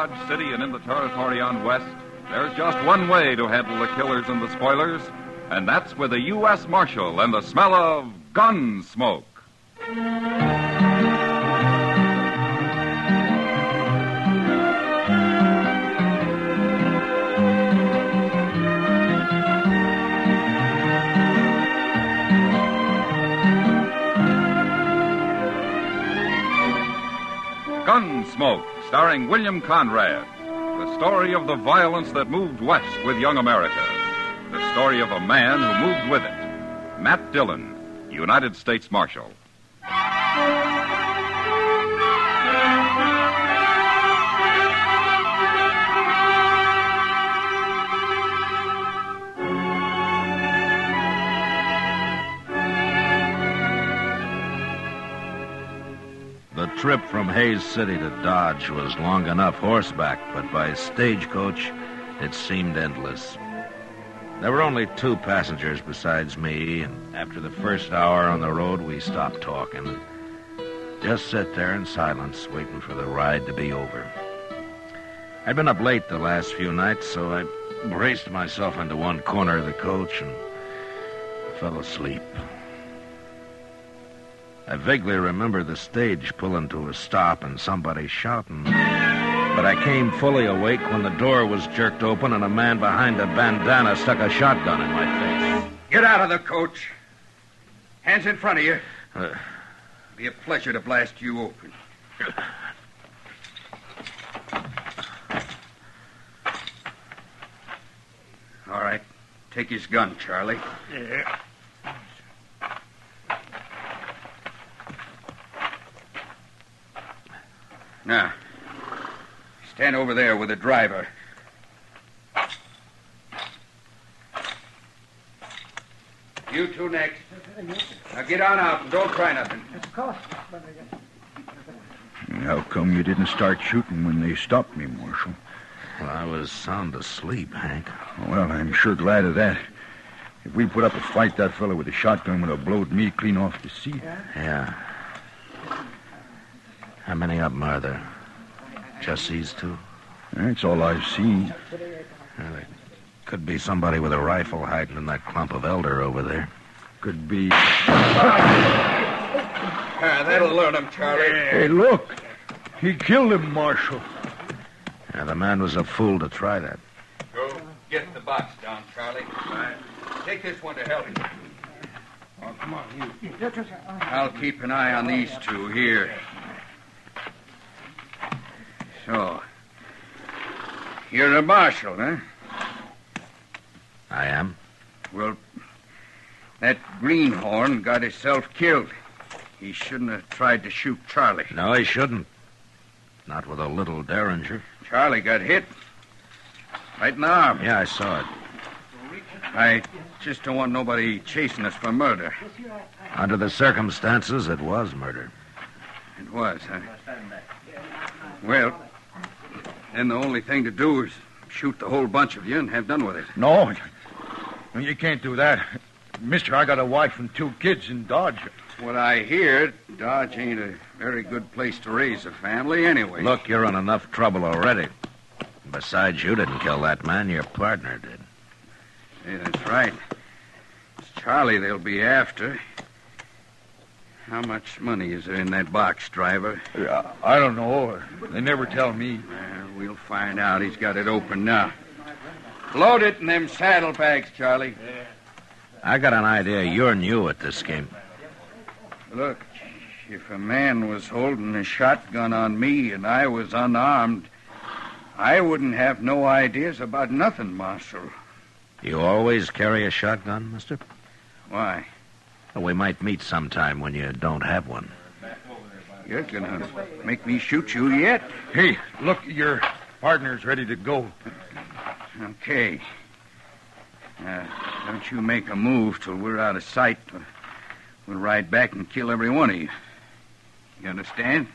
Dodge City and in the territory on West, there's just one way to handle the killers and the spoilers, and that's with a U.S. Marshal and the smell of Gunsmoke. Gunsmoke, starring William Conrad. The story of the violence that moved west with young America. The story of a man who moved with it. Matt Dillon, United States Marshal. The trip from Hayes City to Dodge was long enough horseback, but by stagecoach, it seemed endless. There were only 2 passengers besides me, and after the first hour on the road, we stopped talking and just sat there in silence, waiting for the ride to be over. I'd been up late the last few nights, so I braced myself into one corner of the coach and fell asleep. I vaguely remember the stage pulling to a stop and somebody shouting. But I came fully awake when the door was jerked open and a man behind a bandana stuck a shotgun in my face. Get out of the coach. Hands in front of you. It'll be a pleasure to blast you open. All right. Take his gun, Charlie. Yeah. Now, stand over there with the driver. You 2 next. Now get on out and don't try nothing. How come you didn't start shooting when they stopped me, Marshal? Well, I was sound asleep, Hank. Well, I'm sure glad of that. If we put up a fight, that fellow with the shotgun would have blowed me clean off the seat. Yeah. How many of them are there? Just these 2? That's all I've seen. Well, there could be somebody with a rifle hiding in that clump of elder over there. Could be... That'll learn him, Charlie. Hey, look. He killed him, Marshal. Yeah, the man was a fool to try that. Go get the box down, Charlie. Take this one to help you. Oh, come on, you. I'll keep an eye on these 2 here. So, you're a marshal, huh? I am. Well, that greenhorn got himself killed. He shouldn't have tried to shoot Charlie. No, he shouldn't. Not with a little derringer. Charlie got hit. Right in the arm. Yeah, I saw it. I just don't want nobody chasing us for murder. Under the circumstances, it was murder. It was, huh? Well, then the only thing to do is shoot the whole bunch of you and have done with it. No, you can't do that. Mister, I got a wife and 2 kids in Dodge. What I hear, Dodge ain't a very good place to raise a family anyway. Look, you're in enough trouble already. Besides, you didn't kill that man. Your partner did. Hey, that's right. It's Charlie they'll be after. How much money is there in that box, driver? I don't know. They never tell me. We'll find out. He's got it open now. Load it in them saddlebags, Charlie. I got an idea you're new at this game. Look, if a man was holding a shotgun on me and I was unarmed, I wouldn't have no ideas about nothing, Marshal. You always carry a shotgun, mister? Why? Well, we might meet sometime when you don't have one. You're gonna make me shoot you yet? Hey, look, your partner's ready to go. Okay. Don't you make a move till we're out of sight. We'll ride back and kill every one of you. You understand?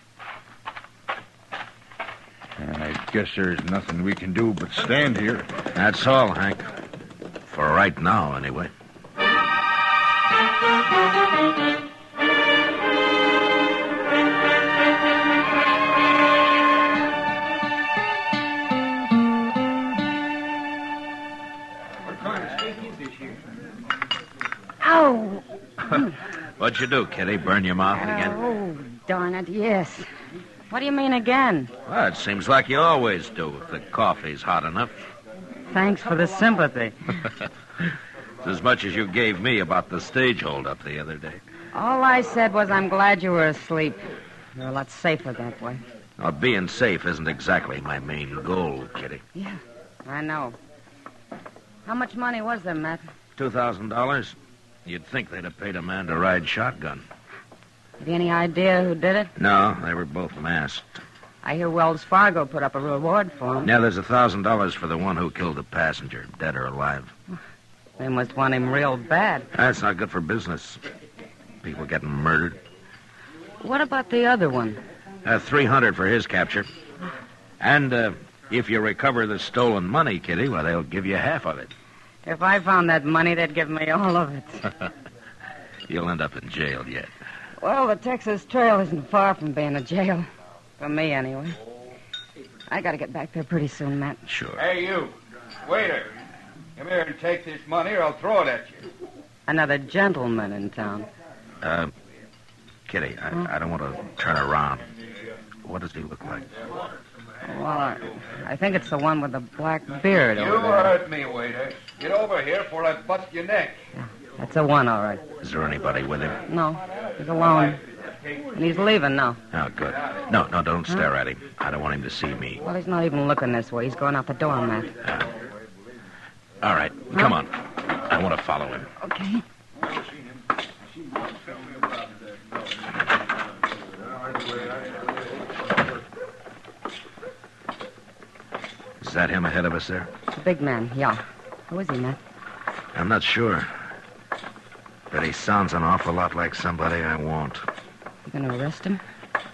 I guess there's nothing we can do but stand here. That's all, Hank. For right now, anyway. Ow! What'd you do, Kitty? Burn your mouth again? Oh, darn it, yes. What do you mean again? Well, it seems like you always do if the coffee's hot enough. Thanks for the sympathy. It's as much as you gave me about the stage holdup the other day. All I said was I'm glad you were asleep. You're a lot safer that way. Well, being safe isn't exactly my main goal, Kitty. Yeah, I know. How much money was there, Matt? $2,000? You'd think they'd have paid a man to ride shotgun. Have you any idea who did it? No, they were both masked. I hear Wells Fargo put up a reward for him. Yeah, there's $1,000 for the one who killed the passenger, dead or alive. They must want him real bad. That's not good for business. People getting murdered. What about the other one? $300 for his capture. And if you recover the stolen money, Kitty, well, they'll give you half of it. If I found that money, they'd give me all of it. You'll end up in jail yet. Well, the Texas Trail isn't far from being a jail. For me, anyway. I gotta get back there pretty soon, Matt. Sure. Hey, you. Waiter. Come here and take this money or I'll throw it at you. Another gentleman in town. Kitty, I don't want to turn around. What does he look like? Well, I think it's the one with the black beard You over there. heard me, waiter. Get over here before I bust your neck. That's the one, all right. Is there anybody with him? No, he's alone. And he's leaving now. Oh, good. No, don't stare at him. I don't want him to see me. Well, he's not even looking this way. He's going out the door, Matt. All right, come on. I want to follow him. Okay. Is that him ahead of us there? The big man, yeah. Who is he, Matt? I'm not sure. But he sounds an awful lot like somebody I want. You gonna arrest him?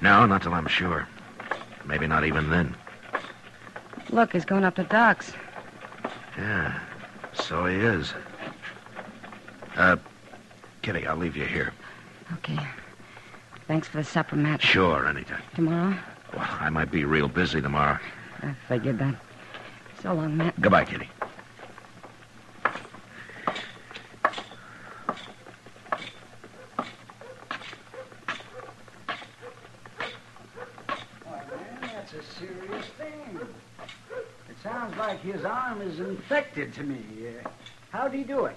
No, not till I'm sure. Maybe not even then. Look, he's going up the docks. Yeah, so he is. Kitty, I'll leave you here. Okay. Thanks for the supper, Matt. Sure, anytime. Tomorrow? Well, I might be real busy tomorrow. I figured that. So long, Matt. Goodbye, Kitty. That's a serious thing. It sounds like his arm is infected to me. How'd he do it?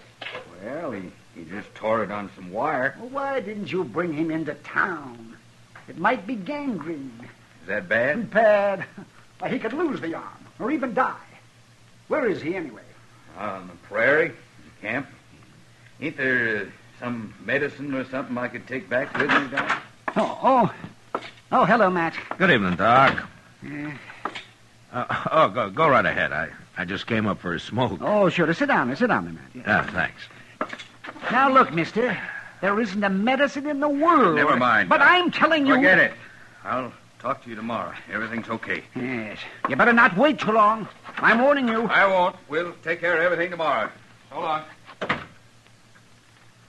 Well, he just tore it on some wire. Well, why didn't you bring him into town? It might be gangrene. Is that bad? Bad. Why, he could lose the arm, or even die. Where is he, anyway? On the prairie, camp. Ain't there some medicine or something I could take back with me, Doc? Oh, hello, Matt. Good evening, Doc. Yeah. Go right ahead. I just came up for a smoke. Oh, sure. Sit down, Matt. Yeah. Yeah, thanks. Now, look, mister. There isn't a medicine in the world. Never mind, But Doc. I'm telling you... Forget it. I'll talk to you tomorrow. Everything's okay. Yes. You better not wait too long. I'm warning you. I won't. We'll take care of everything tomorrow. So long.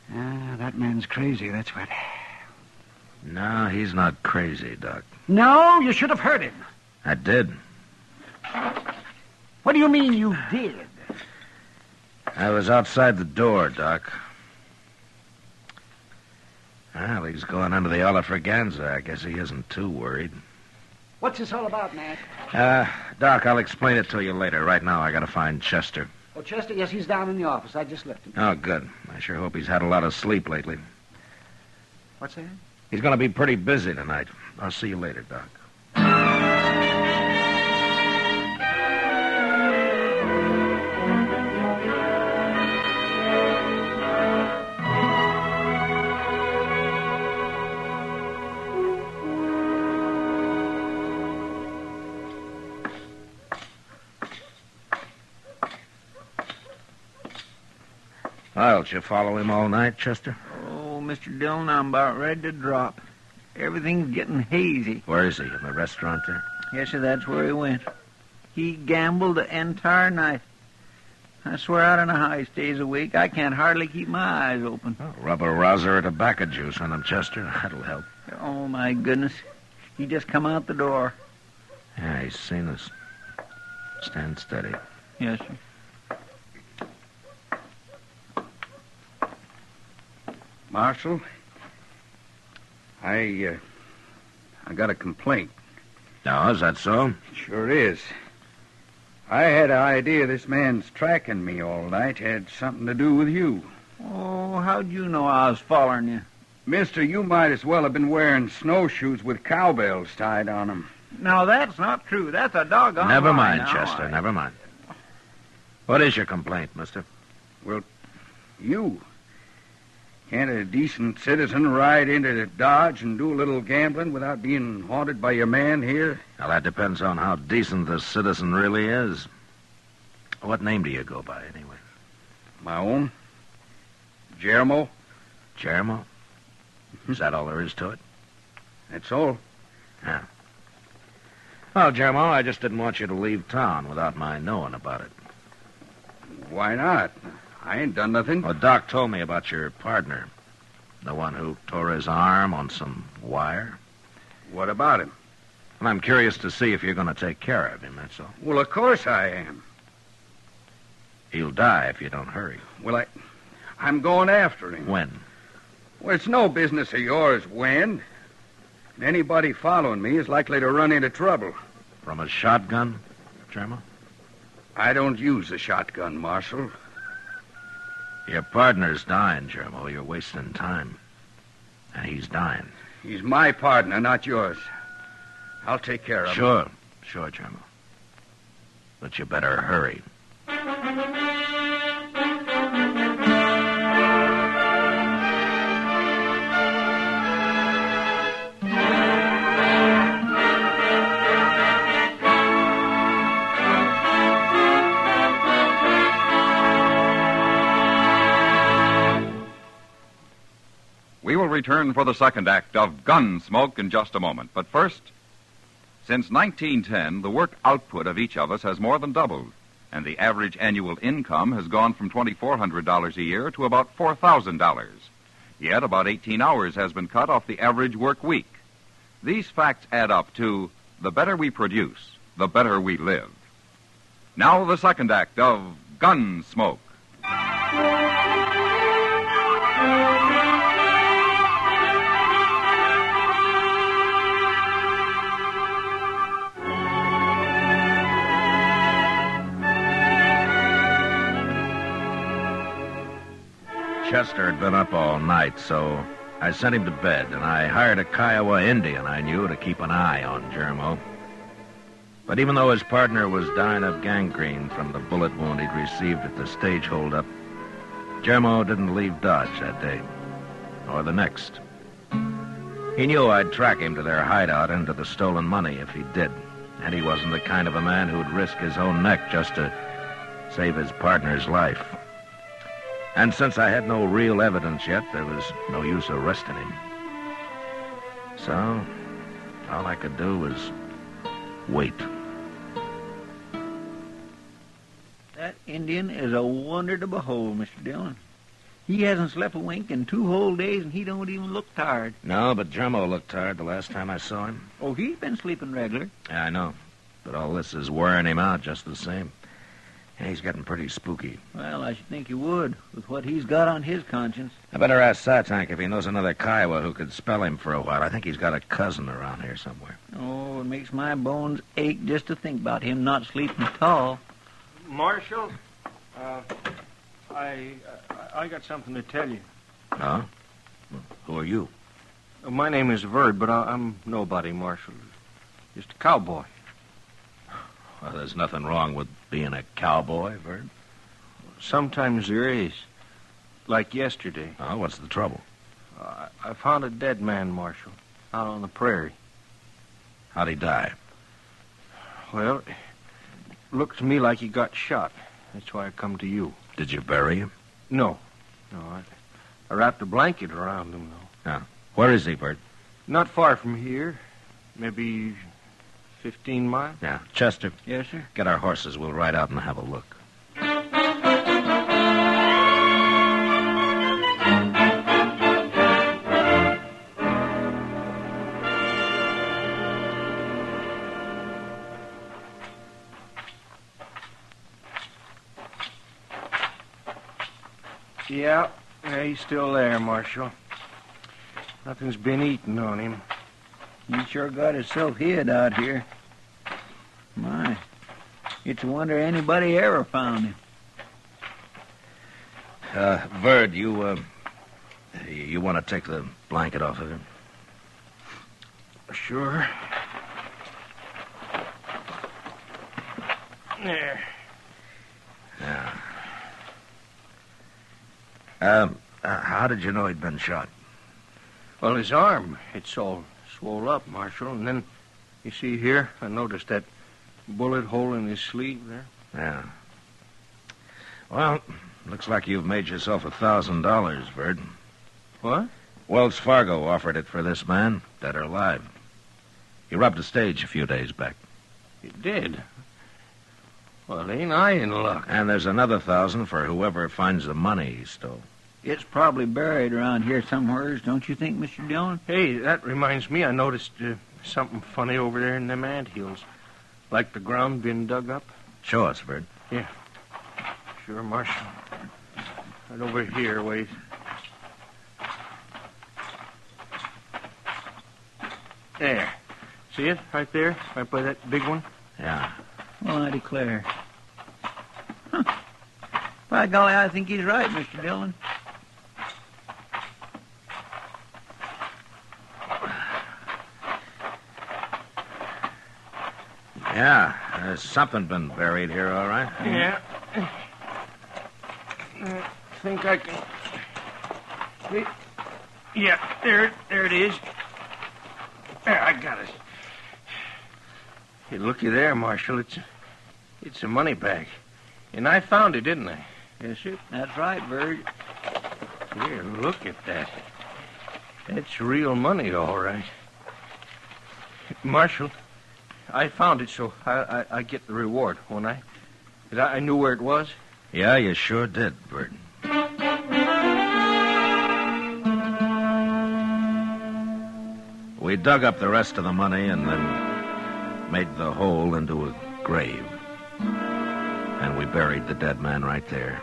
That man's crazy, that's what. No, he's not crazy, Doc. No, you should have heard him. I did. What do you mean you did? I was outside the door, Doc. Well, he's going under the Olafraganza. I guess he isn't too worried. What's this all about, Matt? Doc, I'll explain it to you later. Right now, I gotta find Chester. Oh, Chester, yes, he's down in the office. I just left him. Oh, good. I sure hope he's had a lot of sleep lately. What's that? He's gonna be pretty busy tonight. I'll see you later, Doc. Well, did you follow him all night, Chester? Oh, Mr. Dillon, I'm about ready to drop. Everything's getting hazy. Where is he? In the restaurant there? Yes, sir, that's where he went. He gambled the entire night. I swear out on a high stays awake. I can't hardly keep my eyes open. Oh, rub a rouser of tobacco juice on him, Chester. That'll help. Oh, my goodness. He just come out the door. Yeah, he's seen us. Stand steady. Yes, sir. Marshal, I got a complaint. Now, is that so? Sure is. I had an idea this man's tracking me all night had something to do with you. Oh, how'd you know I was following you? Mister, you might as well have been wearing snowshoes with cowbells tied on them. No, that's not true. That's a doggone Never lie mind, now. Chester, never mind. What is your complaint, mister? Well, you. Can't a decent citizen ride into Dodge and do a little gambling without being haunted by your man here? Well, that depends on how decent the citizen really is. What name do you go by, anyway? My own? Jeremo? Jeremo? Is that all there is to it? That's all. Yeah. Well, Jeremo, I just didn't want you to leave town without my knowing about it. Why not? I ain't done nothing. Well, Doc told me about your partner. The one who tore his arm on some wire. What about him? And I'm curious to see if you're going to take care of him, that's all. Well, of course I am. He'll die if you don't hurry. Well, I'm going after him. When? Well, it's no business of yours when. Anybody following me is likely to run into trouble. From a shotgun, Jeremo? I don't use a shotgun, Marshal. Your partner's dying, Jeremo. You're wasting time. And he's dying. He's my partner, not yours. I'll take care of him. Sure, Jeremo. But you better hurry. We will return for the second act of Gunsmoke in just a moment. But first, since 1910, the work output of each of us has more than doubled, and the average annual income has gone from $2,400 a year to about $4,000. Yet about 18 hours has been cut off the average work week. These facts add up to the better we produce, the better we live. Now the second act of Gunsmoke. Chester had been up all night, so I sent him to bed, and I hired a Kiowa Indian I knew to keep an eye on Jeremo. But even though his partner was dying of gangrene from the bullet wound he'd received at the stage holdup, Jeremo didn't leave Dodge that day, or the next. He knew I'd track him to their hideout and to the stolen money if he did, and he wasn't the kind of a man who'd risk his own neck just to save his partner's life. And since I had no real evidence yet, there was no use arresting him. So, all I could do was wait. That Indian is a wonder to behold, Mr. Dillon. He hasn't slept a wink in 2 whole days, and he don't even look tired. No, but Jeremo looked tired the last time I saw him. Oh, he's been sleeping regular. Yeah, I know. But all this is wearing him out just the same. And he's getting pretty spooky. Well, I should think he would, with what he's got on his conscience. I better ask Satank if he knows another Kiowa who could spell him for a while. I think he's got a cousin around here somewhere. Oh, it makes my bones ache just to think about him not sleeping at all. Marshal, I got something to tell you. Huh? Who are you? My name is Verd, but I'm nobody, Marshal. Just a cowboy. Well, there's nothing wrong with being a cowboy, Verd. Sometimes there is. Like yesterday. Oh, what's the trouble? I found a dead man, Marshal, out on the prairie. How'd he die? Well, it looked to me like he got shot. That's why I come to you. Did you bury him? No, I wrapped a blanket around him, though. Yeah. Where is he, Verd? Not far from here. Maybe 15 miles. Yeah. Chester, Yes, sir? get our horses. We'll ride out and have a look. Yeah, he's still there, Marshal. Nothing's been eaten on him. He sure got himself hid out here. My, it's a wonder anybody ever found him. Verd, you want to take the blanket off of him? Sure. There. Yeah. How did you know he'd been shot? Well, his arm, it's all swole up, Marshal. And then, you see here, I noticed that bullet hole in his sleeve there. Yeah. Well, looks like you've made yourself $1,000, Verd. What? Wells Fargo offered it for this man, dead or alive. He robbed a stage a few days back. He did? Well, ain't I in luck? And there's another 1,000 for whoever finds the money he stole. It's probably buried around here somewheres, don't you think, Mr. Dillon? Hey, that reminds me, I noticed something funny over there in them anthills. Like the ground been dug up. Show us, Verd. Yeah. Sure, Marshal. Right over here, wait. There. See it? Right there? Right by that big one? Yeah. Well, I declare. Huh. By golly, I think he's right, Mr. Dillon. Yeah, there's something been buried here, all right. Yeah. I think I can... See? Yeah, there it is. There, I got it. Hey, looky there, Marshal. It's a money bag. And I found it, didn't I? Yes, sir. That's right, Verd. Here, look at that. That's real money, all right. Marshal, I found it, so I get the reward, won't I? 'Cause I knew where it was. Yeah, you sure did, Verd. We dug up the rest of the money and then made the hole into a grave. And we buried the dead man right there.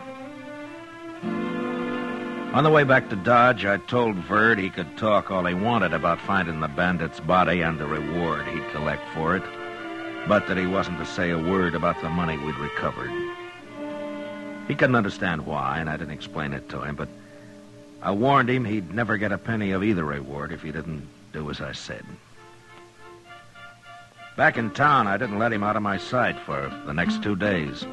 On the way back to Dodge, I told Verd he could talk all he wanted about finding the bandit's body and the reward he'd collect for it, but that he wasn't to say a word about the money we'd recovered. He couldn't understand why, and I didn't explain it to him, but I warned him he'd never get a penny of either reward if he didn't do as I said. Back in town, I didn't let him out of my sight for the next 2 days.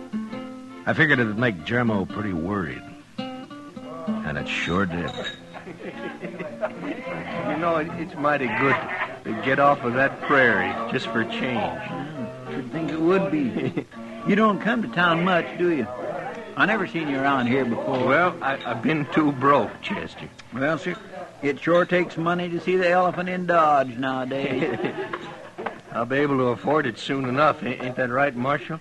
I figured it'd make Jermo pretty worried. And it sure did. You know, it's mighty good to get off of that prairie just for change. Should think it would be. You don't come to town much, do you? I never seen you around here before. Well, I've been too broke, Chester. Well, sir, it sure takes money to see the elephant in Dodge nowadays. I'll be able to afford it soon enough. Ain't that right, Marshal?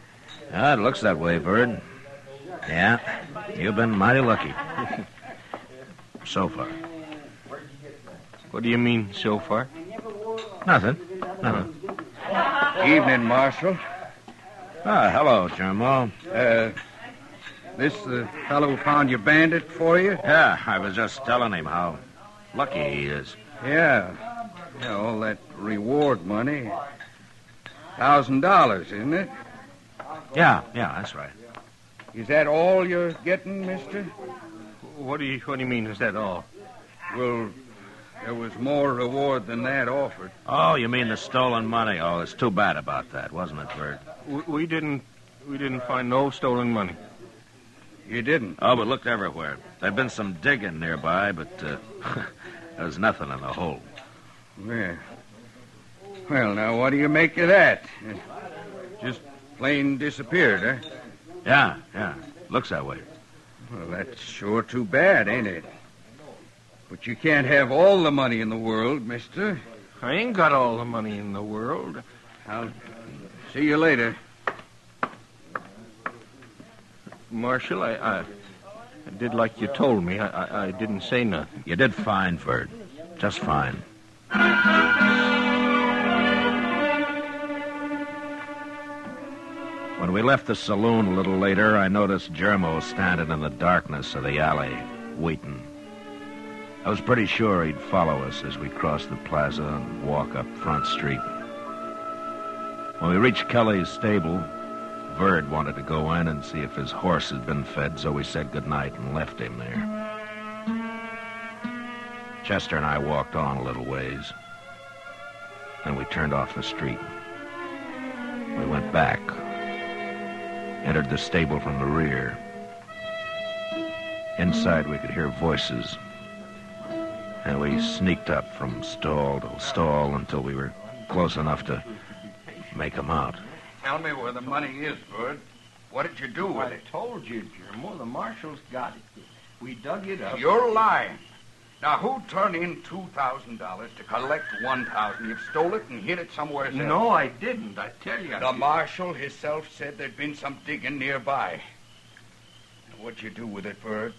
Yeah, it looks that way, Verd. Yeah, you've been mighty lucky. So far. What do you mean, so far? Nothing. Evening, Marshal. Hello, Jermo. This the fellow who found your bandit for you? Yeah, I was just telling him how lucky he is. Yeah, all that reward money. $1,000, isn't it? Yeah, that's right. Is that all you're getting, mister? What do you mean, is that all? Well, there was more reward than that offered. Oh, you mean the stolen money? Oh, it's too bad about that, wasn't it, Verd? We didn't find no stolen money. You didn't? Oh, but looked everywhere. There'd been some digging nearby, but there was nothing in the hole. Yeah. Well, now, what do you make of that? It just plain disappeared, huh? Yeah. Looks that way. Well, that's sure too bad, ain't it? But you can't have all the money in the world, mister. I ain't got all the money in the world. I'll see you later. Marshal, I did like you told me. I didn't say nothing. You did fine, Verd. Just fine. When we left the saloon a little later, I noticed Jermo standing in the darkness of the alley, waiting. I was pretty sure he'd follow us as we crossed the plaza and walk up Front Street. When we reached Kelly's stable, Verd wanted to go in and see if his horse had been fed, so we said goodnight and left him there. Chester and I walked on a little ways. Then we turned off the street. We went back, entered the stable from the rear. Inside, we could hear voices, and we sneaked up from stall to stall until we were close enough to make them out. Tell me where the money is, Bud. What did you do with I it? told you, Jermo. The marshals got it. We dug it up. You're lying. Now, who turned in $2,000 to collect $1,000? You've stole it and hid it somewhere else. No, I didn't. I tell you. The marshal himself said there'd been some digging nearby. Now, what'd you do with it, Bud?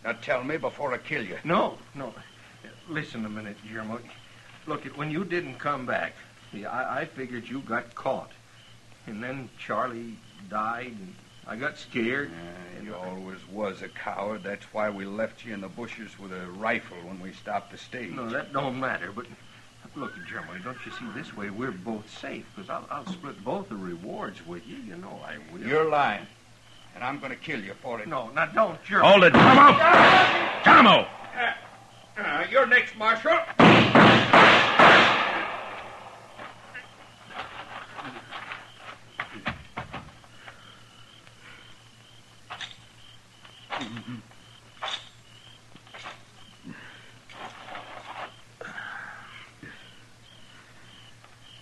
Now, tell me before I kill you. No. Listen a minute, Jermo. Look, when you didn't come back, I figured you got caught. And then Charlie died, and I got scared. You always was a coward. That's why we left you in the bushes with a rifle when we stopped the stage. No, that don't matter, but look, Jermo, don't you see, this way we're both safe, because I'll split both the rewards with you. You know I will. You're lying, and I'm going to kill you for it. No, now don't, Jermo. Hold it, Geronimo! Geronimo! You're next, Marshal.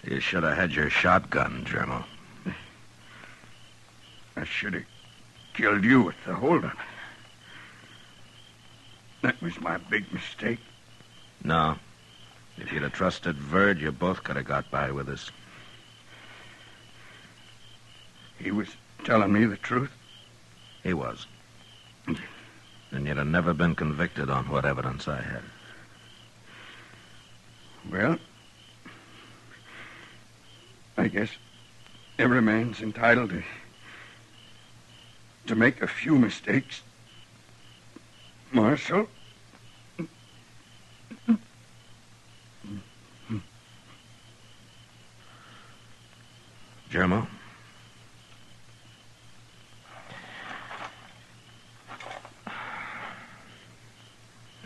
You should have had your shotgun, Germo. I should have killed you at the holdup. That was my big mistake. No. If you'd have trusted Verd, you both could have got by with us. He was telling me the truth? He was. And you'd have never been convicted on what evidence I had. Well, I guess every man's entitled to make a few mistakes. Marshal? Germo?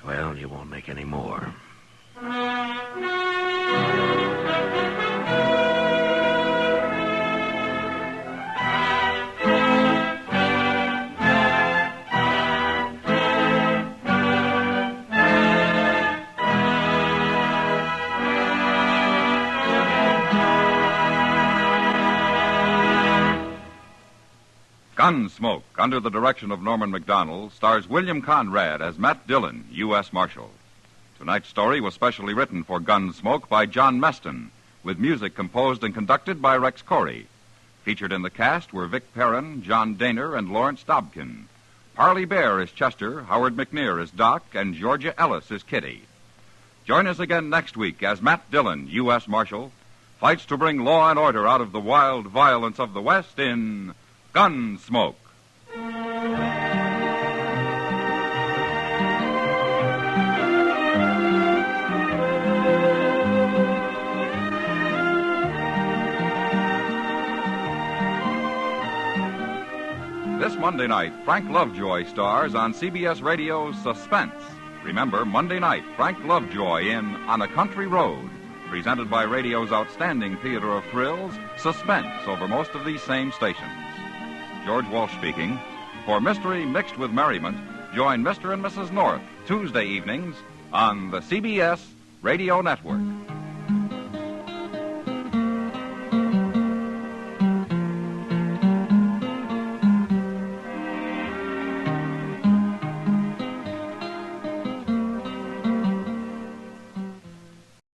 Well, you won't make any more. Gunsmoke, under the direction of Norman Macdonald, stars William Conrad as Matt Dillon, U.S. Marshal. Tonight's story was specially written for Gunsmoke by John Meston, with music composed and conducted by Rex Corey. Featured in the cast were Vic Perrin, John Daner, and Lawrence Dobkin. Parley Bear is Chester, Howard McNear is Doc, and Georgia Ellis is Kitty. Join us again next week as Matt Dillon, U.S. Marshal, fights to bring law and order out of the wild violence of the West in Gunsmoke. This Monday night, Frank Lovejoy stars on CBS Radio's Suspense. Remember, Monday night, Frank Lovejoy in On a Country Road, presented by radio's outstanding theater of thrills, Suspense, over most of these same stations. George Walsh speaking. For mystery mixed with merriment, join Mr. and Mrs. North Tuesday evenings on the CBS Radio Network.